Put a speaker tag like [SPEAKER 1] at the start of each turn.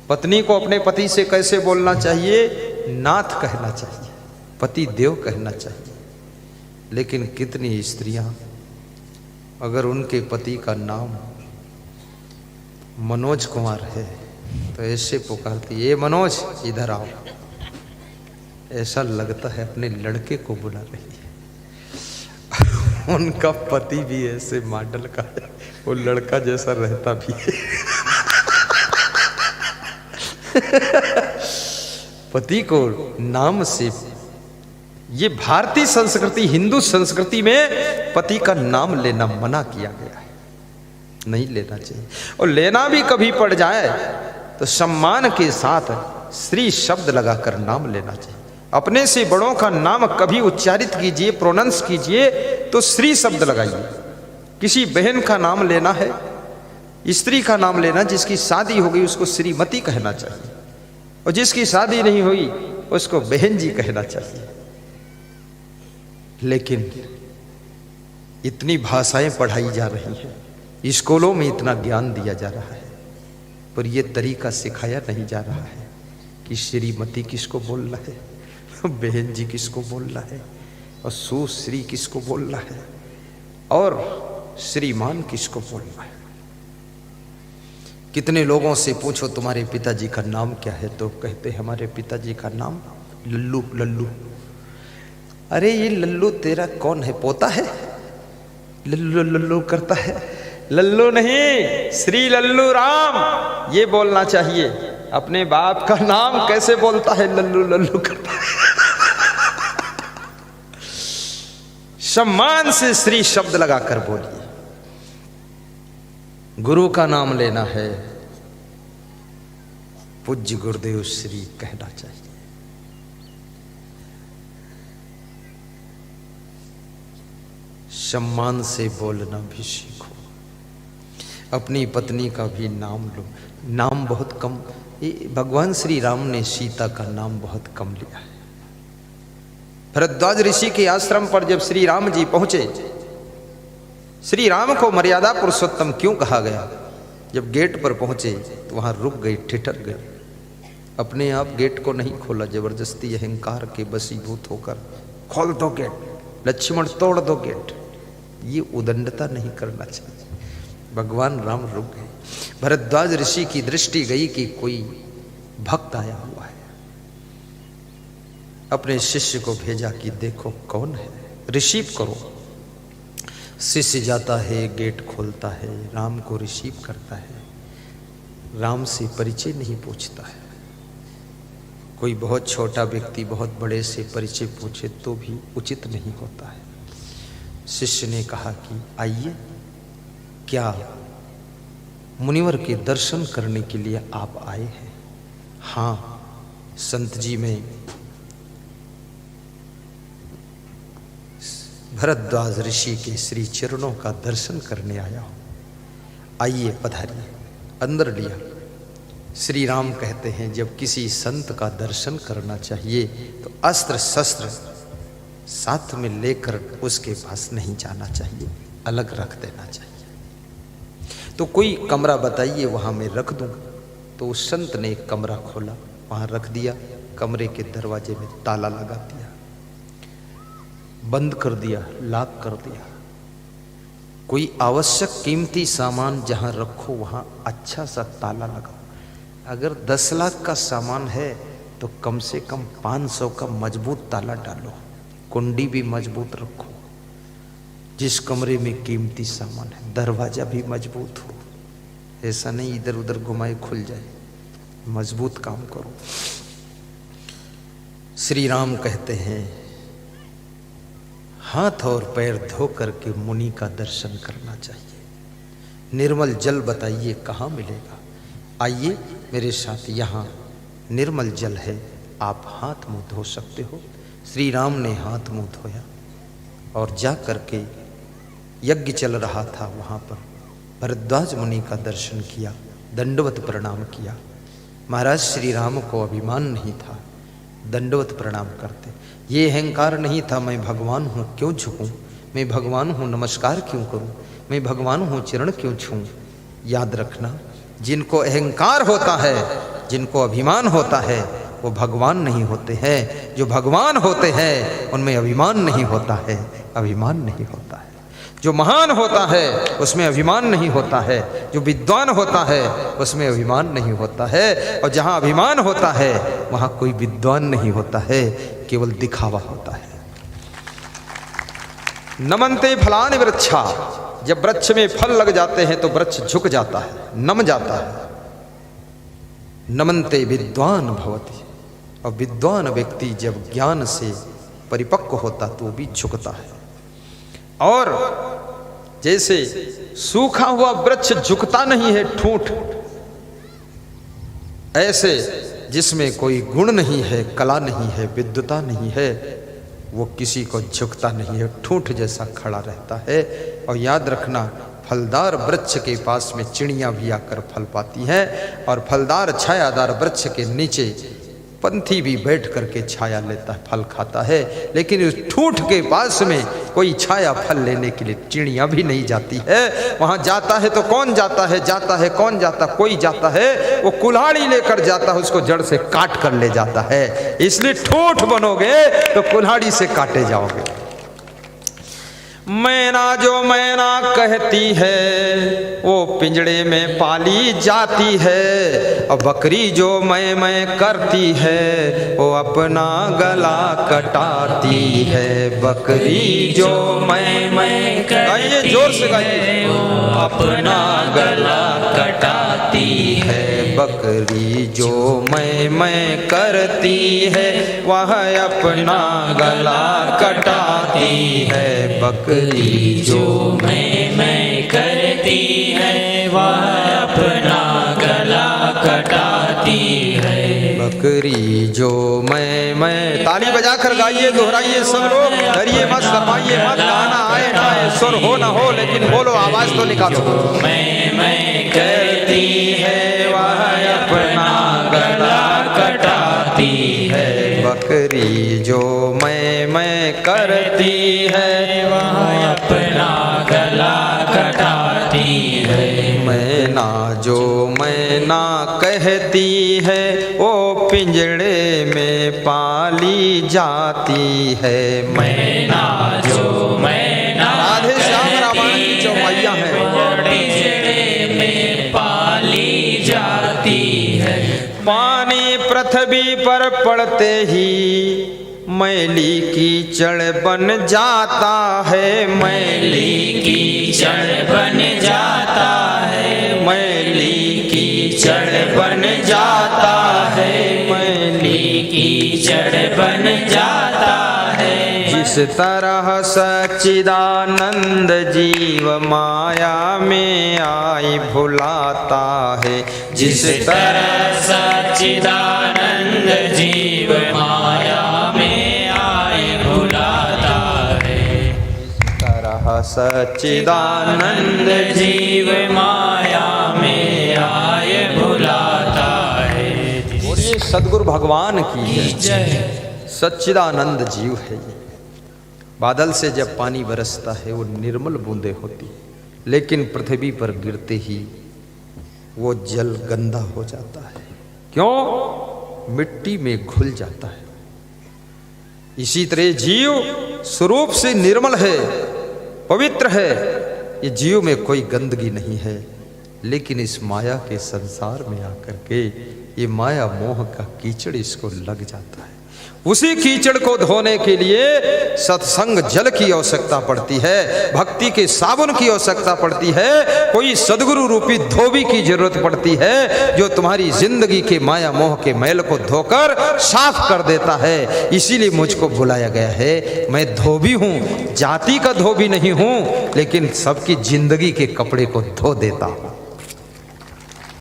[SPEAKER 1] पत्नी को अपने पति से कैसे बोलना चाहिए? नाथ कहना चाहिए, पति देव कहना चाहिए। लेकिन कितनी स्त्रियां अगर उनके पति का नाम मनोज कुमार है तो ऐसे पुकारती, ये मनोज इधर आओ। ऐसा लगता है अपने लड़के को बुला रही है। उनका पति भी ऐसे मॉडल का है, वो लड़का जैसा रहता भी है। पति को नाम से, ये भारतीय संस्कृति, हिंदू संस्कृति में पति का नाम लेना मना किया गया है, नहीं लेना चाहिए। और लेना भी कभी पड़ जाए तो सम्मान के साथ श्री शब्द लगाकर नाम लेना चाहिए। अपने से बड़ों का नाम कभी उच्चारित कीजिए, प्रोनाउंस कीजिए तो श्री शब्द लगाइए। किसी बहन का नाम लेना है, स्त्री का नाम लेना, जिसकी शादी हो गई उसको श्रीमती कहना चाहिए, और जिसकी शादी नहीं हुई उसको बहन जी कहना चाहिए। लेकिन इतनी भाषाएं पढ़ाई जा रही हैं, स्कूलों में इतना ज्ञान दिया जा रहा है, पर यह तरीका सिखाया नहीं जा रहा है कि श्रीमती किसको बोलना है, बहन जी किसको बोलना है, और सुश्री किसको बोलना है, और श्रीमान किसको बोलना है। कितने लोगों से पूछो तुम्हारे पिताजी का नाम क्या है, तो कहते हमारे पिताजी का नाम लल्लू। लल्लू, अरे ये लल्लू तेरा कौन है, पोता है? लल्लू लल्लू करता है। लल्लू नहीं, श्री लल्लू राम ये बोलना चाहिए। अपने बाप का नाम कैसे बोलता है? लल्लू लल्लू करता है। सम्मान से श्री शब्द लगाकर बोलिए। गुरु का नाम लेना है, पूज्य गुरुदेव श्री कहना चाहिए। सम्मान से बोलना भी सीखो। अपनी पत्नी का भी नाम लो। नाम बहुत कम, भगवान श्री राम ने सीता का नाम बहुत कम लिया है। भरद्वाज ऋषि के आश्रम पर जब श्री राम जी पहुंचे, श्री राम को मर्यादा पुरुषोत्तम क्यों कहा गया? जब गेट पर पहुंचे तो वहां रुक गए, ठिठर गए। अपने आप गेट को नहीं खोला, जबरदस्ती अहंकार के बसीभूत होकर खोल दो गेट, लक्ष्मण तोड़ दो गेट। ये उदंडता नहीं करना चाहिए। भगवान राम रुक गए। भरद्वाज ऋषि की दृष्टि गई कि कोई भक्त आया हुआ है। अपने शिष्य को भेजा कि देखो कौन है, रिसीव करो। शिष्य जाता है, गेट खोलता है, राम को रिसीव करता है। राम से परिचय नहीं पूछता है। कोई बहुत छोटा व्यक्ति बहुत बड़े से परिचय पूछे तो भी उचित नहीं होता है। शिष्य ने कहा कि आइए, क्या मुनिवर के दर्शन करने के लिए आप आए हैं? हाँ संत जी, मैं भरद्वाज ऋषि के श्री चरणों का दर्शन करने आया हूं, आइए पधारिए। अंदर लिया। श्री राम कहते हैं जब किसी संत का दर्शन करना चाहिए तो अस्त्र शस्त्र साथ में लेकर उसके पास नहीं जाना चाहिए, अलग रख देना चाहिए। तो कोई कमरा बताइए वहां मैं रख दूंगा। तो उस संत ने एक कमरा खोला, वहां रख दिया। कमरे के दरवाजे में ताला लगा दिया, बंद कर दिया, लॉक कर दिया। कोई आवश्यक कीमती सामान जहां रखो वहां अच्छा सा ताला लगाओ। अगर 10 लाख का सामान है तो कम से कम 500 का मजबूत ताला डालो, कुंडी भी मजबूत रखो। जिस कमरे में कीमती सामान है दरवाजा भी मजबूत हो, ऐसा नहीं इधर उधर घुमाए खुल जाए, मजबूत काम करो। श्री राम कहते हैं हाथ और पैर धो करके मुनि का दर्शन करना चाहिए। निर्मल जल बताइए कहाँ मिलेगा? आइए मेरे साथ, यहाँ निर्मल जल है, आप हाथ मुंह धो सकते हो। श्री राम ने हाथ मुंह धोया और जा करके यज्ञ चल रहा था वहाँ पर भरद्वाज मुनि का दर्शन किया, दंडवत प्रणाम किया। महाराज श्री राम को अभिमान नहीं था, दंडवत प्रणाम करते। ये अहंकार नहीं था मैं भगवान हूँ क्यों झुकूं, मैं भगवान हूँ नमस्कार क्यों करूं, मैं भगवान हूँ चरण क्यों छूं। याद रखना, जिनको अहंकार होता है जिनको अभिमान होता है वो भगवान नहीं होते हैं, जो भगवान होते हैं उनमें अभिमान नहीं होता है, अभिमान नहीं होता है। जो महान होता है उसमें अभिमान नहीं होता है, जो विद्वान होता है उसमें अभिमान नहीं होता है, और जहाँ अभिमान होता है वहाँ कोई विद्वान नहीं होता है, केवल दिखावा होता है। नमन्ते फलानि वृक्षा, जब वृक्ष में फल लग जाते हैं तो वृक्ष झुक जाता है, नम जाता है। नमन्ते विद्वान भवति, और विद्वान व्यक्ति जब ज्ञान से परिपक्व होता तो भी झुकता है। और जैसे सूखा हुआ वृक्ष झुकता नहीं है ठूंठ, ऐसे जिसमें कोई गुण नहीं है, कला नहीं है, विद्वता नहीं है, वो किसी को झुकता नहीं है, ठूंठ जैसा खड़ा रहता है। और याद रखना, फलदार वृक्ष के पास में चिड़ियां भी आकर फल पाती हैं, और फलदार छायादार वृक्ष के नीचे पंथी भी बैठ करके छाया लेता है, फल खाता है। लेकिन उस ठूंठ के पास में कोई छाया फल लेने के लिए चिड़ियां भी नहीं जाती है। वहां जाता है तो कौन जाता है, जाता है कौन जाता, कोई जाता है, वो कुल्हाड़ी लेकर जाता है, उसको जड़ से काट कर ले जाता है। इसलिए ठूंठ बनोगे तो कुल्हाड़ी से काटे जाओगे। मैना जो मैना कहती है वो पिंजड़े में पाली जाती है, और बकरी जो मैं करती है वो अपना गला कटाती है। बकरी जो मैं गाइए, जोर से गाइए, वो अपना गला कटाती है। बकरी जो मैं करती है वह अपना गला कटाती है। बकरी जो मैं करती है वह अपना गला कटाती है। बकरी जो मैं ताली बजा कर गाइए, दोहराइए सब लोग, डरिए मत, शर्माइए मत, गाना आए ना आए, सुर हो ना हो, लेकिन बोलो, आवाज तो निकालो। मैं करती है वह अपना गला कटाती है। बकरी जो मैं करती है वह अपना गला कटाती है। मैना जो मैना कहती है वो पिंजड़े में पाली जाती है। मैना जो मैना राधे श्याम रामायण की चौपाइयां हैं, पिंजड़े में पाली जाती है। पानी पृथ्वी पर पड़ते ही मैली कीचड़ बन जाता है। मैली कीचड़ बन जाता है। मैली कीचड़ बन जाता है। मैली कीचड़ बन जाता है। जिस तरह सच्चिदानंद जीव माया में आई भुलाता है। जिस तरह सच्चिदानंद जीव माया में आए भुलाता है। तरह सच्चिदानंद जीव माया में आए भुलाता है। और ये सद्गुरु भगवान की जय। सच्चिदानंद जीव है ये। बादल से जब पानी बरसता है वो निर्मल बूंदें होती है, लेकिन पृथ्वी पर गिरते ही वो जल गंदा हो जाता है। क्यों? मिट्टी में घुल जाता है। इसी तरह जीव स्वरूप से निर्मल है, पवित्र है, ये जीव में कोई गंदगी नहीं है, लेकिन इस माया के संसार में आकर के ये माया मोह का कीचड़ इसको लग जाता है। उसी कीचड़ को धोने के लिए सत्संग जल की आवश्यकता पड़ती है, भक्ति के साबुन की आवश्यकता पड़ती है, कोई सदगुरु रूपी धोबी की जरूरत पड़ती है जो तुम्हारी जिंदगी के माया मोह के मैल को धोकर साफ कर देता है। इसीलिए मुझको बुलाया गया है। मैं धोबी हूँ, जाति का धोबी नहीं हूँ, लेकिन सबकी जिंदगी के कपड़े को धो देता हूँ।